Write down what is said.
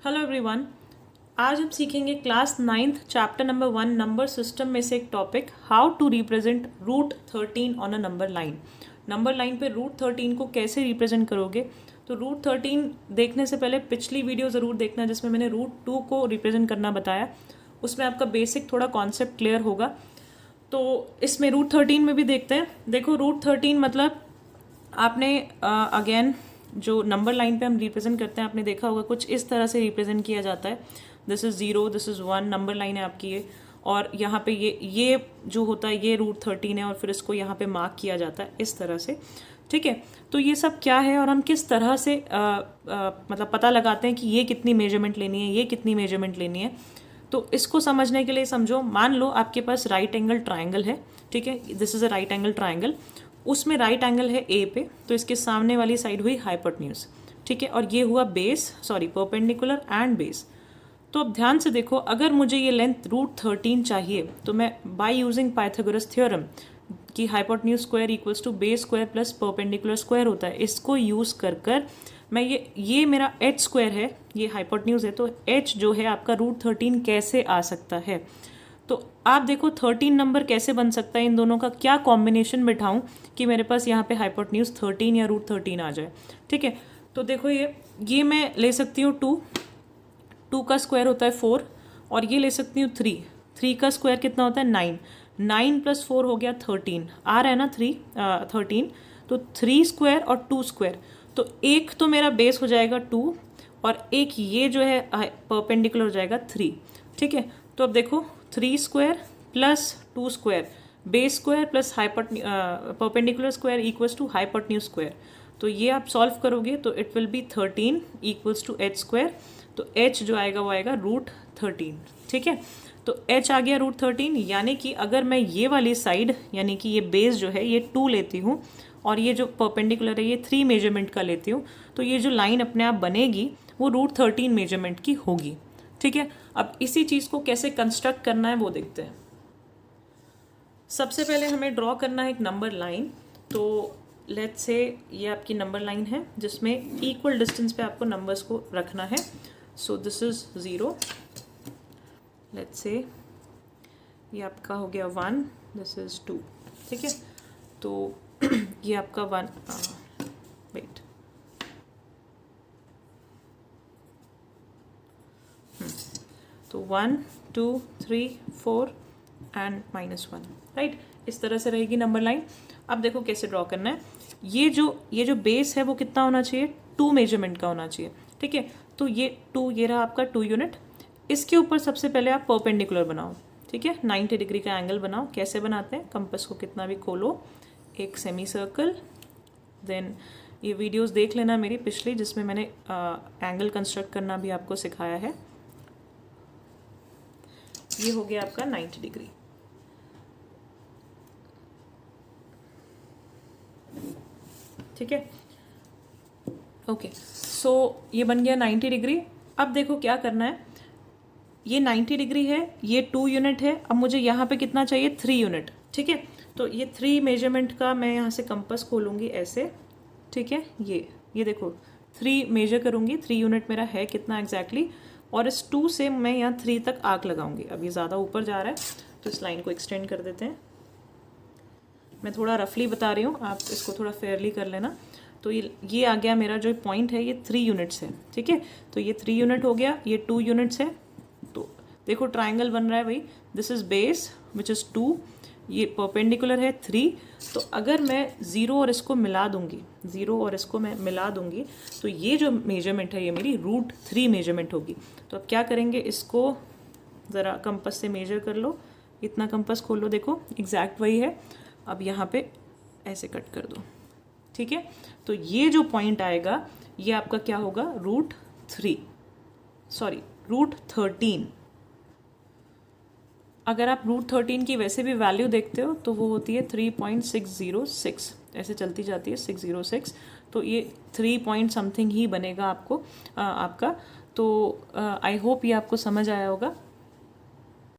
Hello everyone. आज हम सीखेंगे class 9th chapter number 1 number system में से एक topic how to represent root 13 on a number line. Number line पे रूट 13 को कैसे रिप्रेजेंट करोगे। तो रूट 13 देखने से पहले पिछली वीडियो ज़रूर देखना जिसमें मैंने रूट 2 को रिप्रेजेंट करना बताया। उसमें आपका बेसिक थोड़ा कॉन्सेप्ट क्लियर होगा। तो इसमें रूट 13 में भी देखते हैं। देखो रूट 13 मतलब आपने अगेन जो नंबर लाइन पे हम रिप्रेजेंट करते हैं आपने देखा होगा कुछ इस तरह से रिप्रेजेंट किया जाता है। This is 0, this is 1, number line है आपकी ये, और यहाँ पे ये जो होता है ये रूट 13 है और फिर इसको यहाँ पे मार्क किया जाता है इस तरह से। ठीक है, तो ये सब क्या है और हम किस तरह से मतलब पता लगाते हैं कि ये कितनी मेजरमेंट लेनी है, ये कितनी मेजरमेंट लेनी है। तो इसको समझने के लिए समझो, मान लो आपके पास राइट एंगल ट्राइंगल है। ठीक है, this is a right angle triangle. उसमें राइट एंगल है ए पे, तो इसके सामने वाली साइड हुई हाइपोटेन्यूज। ठीक है, और ये हुआ base, sorry perpendicular and base. तो अब ध्यान से देखो, अगर मुझे ये लेंथ रूट 13 चाहिए तो मैं बाय यूजिंग पाइथागोरस थ्योरम कि hypotenuse square equals to base square plus perpendicular square होता है, इसको यूज कर मैं ये मेरा एच स्क्वायर है, ये हाइपोटेन्यूज है, तो एच जो है आपका रूट 13 कैसे आ सकता है। तो आप देखो 13 नंबर कैसे बन सकता है, इन दोनों का क्या कॉम्बिनेशन बिठाऊं कि मेरे पास यहाँ पे हाइपोटेन्यूज 13 या रूट 13 आ जाए। ठीक है, तो देखो ये मैं ले सकती हूँ 2 का स्क्वायर होता है 4, और ये ले सकती हूँ 3 का स्क्वायर कितना होता है 9 प्लस 4 हो गया 13, आ रहा है ना 13। तो 3 स्क्वायर और 2 स्क्वायर, तो एक तो मेरा बेस हो जाएगा 2 और एक ये जो है परपेंडिकुलर हो जाएगा 3। ठीक है, तो अब देखो 3 square plus 2 square, base square plus perpendicular square equals to hypotenuse square. तो ये आप सॉल्व करोगे तो it will be 13 equals to H square. तो एच जो आएगा वो आएगा रूट 13। ठीक है, तो एच आ गया रूट 13, यानी कि अगर मैं ये वाली साइड यानी कि ये बेस जो है ये 2 लेती हूँ और ये जो परपेंडिकुलर है ये 3 मेजरमेंट का लेती हूँ, तो ये जो लाइन अपने आप बनेगी वो रूट 13 मेजरमेंट की होगी। ठीक है, अब इसी चीज़ को कैसे कंस्ट्रक्ट करना है वो देखते हैं। सबसे पहले हमें ड्रॉ करना है एक नंबर लाइन। तो लेट्स से ये आपकी नंबर लाइन है जिसमें इक्वल डिस्टेंस पे आपको नंबर्स को रखना है। So this is 0, let's say ये आपका हो गया 1, दिस इज 2। ठीक है, तो ये आपका 1 वेट तो 1 2 3 4 एंड -1, राइट। इस तरह से रहेगी नंबर लाइन। अब देखो कैसे ड्रॉ करना है। ये जो बेस है वो कितना होना चाहिए, 2 मेजरमेंट का होना चाहिए। ठीक है, तो ये रहा आपका 2 यूनिट। इसके ऊपर सबसे पहले आप परपेंडिकुलर बनाओ। ठीक है, 90 डिग्री का एंगल बनाओ। कैसे बनाते हैं, कंपास को कितना भी खोलो, एक सेमी सर्कल, देन ये वीडियोस देख लेना मेरी पिछली जिसमें मैंने एंगल कंस्ट्रक्ट करना भी आपको सिखाया है। ये हो गया आपका 90 डिग्री। ठीक है, ओके, सो ये बन गया 90 डिग्री। अब देखो क्या करना है, ये 90 डिग्री है, ये 2 यूनिट है। अब मुझे यहाँ पे कितना चाहिए, 3 यूनिट। ठीक है, तो ये 3 मेजरमेंट का मैं यहाँ से कंपास खोलूँगी ऐसे। ठीक है, ये देखो 3 मेजर करूँगी, 3 यूनिट मेरा है कितना एग्जैक्टली, और इस 2 से मैं यहाँ 3 तक आर्क लगाऊंगी। अब ये ज़्यादा ऊपर जा रहा है तो इस लाइन को एक्सटेंड कर देते हैं। मैं थोड़ा रफली बता रही हूँ, आप इसको थोड़ा फेयरली कर लेना। तो ये आ गया मेरा जो पॉइंट है, ये 3 यूनिट्स है। ठीक है, तो ये 3 यूनिट हो गया, ये 2 यूनिट्स है। तो देखो ट्राइंगल बन रहा है भाई, this is base which is 2, ये परपेंडिकुलर है 3। तो अगर मैं 0 और इसको मिला दूंगी, 0 और इसको मैं मिला दूंगी, तो ये जो मेजरमेंट है ये मेरी रूट 3 मेजरमेंट होगी। तो अब क्या करेंगे, इसको ज़रा कंपास से मेजर कर लो, इतना कंपास खोल लो, देखो एग्जैक्ट वही है। अब यहाँ पे ऐसे कट कर दो। ठीक है, तो ये जो पॉइंट आएगा ये आपका क्या होगा, रूट 13। अगर आप रूट 13 की वैसे भी वैल्यू देखते हो तो वो होती है 3.606, ऐसे चलती जाती है 606। तो ये 3 पॉइंट समथिंग ही बनेगा आपको आपका। तो आई होप ये आपको समझ आया होगा।